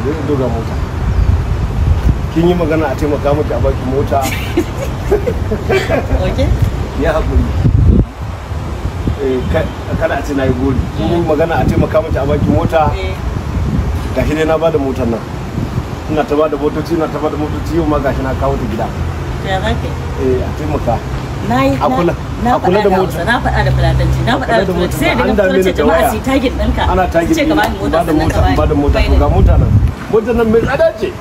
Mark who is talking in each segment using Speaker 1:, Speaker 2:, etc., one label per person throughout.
Speaker 1: zai doga mota. Kin yi magana a taimaka miki a baki mota.
Speaker 2: Okay.
Speaker 1: Ya haƙuri. Kada a ce na yi gori. Kin yi magana a taimaka miki a baki mota. Gashi dai na bada motar nan. Ina ta bada motoci, yau ma gashi na kawo ta gida.
Speaker 2: Ya zaka?
Speaker 1: A taimaka.
Speaker 2: Na faɗa da mota, na faɗa da fulatanci, na faɗa da fulatanci, sai da kuma ce jama'a su tagin ɗinka.
Speaker 1: Ana tagin
Speaker 2: ce ka bani mota,
Speaker 1: ba da mota, to ga mota nan. Motar nan mai tsada ce.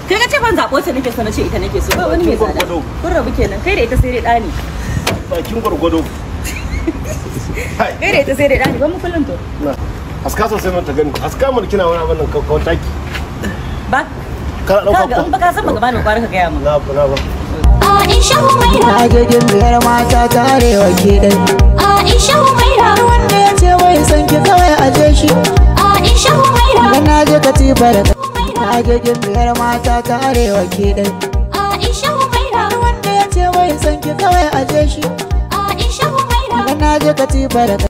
Speaker 2: Kai ka ce ban zaɓo ta nake so na ce ita nake so, ba wani mai tsada. Kun rabu kenan, kai da ita sai dai ɗani.
Speaker 1: Bakin gwargwado.
Speaker 2: Kai da ita sai dai ɗani, ban mu kullum to.
Speaker 1: Aska sosai mun ta gani, aska mun kina wani abin nan kawai taki.
Speaker 2: Ba. Ka ga in baka san baka bani ƙwarar ka gaya min.
Speaker 1: Na ba.
Speaker 3: Aisha Humaira
Speaker 4: Agegin biyar mata tarewa ke dai.
Speaker 3: Aisha Humaira
Speaker 4: wanda ya ce bai san ki kawai aje shi.
Speaker 3: Aisha Humaira
Speaker 4: Dan na je katifa da agegin biyar mata tarewa ke dai.
Speaker 3: Aisha Humaira
Speaker 4: wanda ya ce bai san ki kawai aje shi.
Speaker 3: Aisha Humaira
Speaker 4: Dan na je katifa da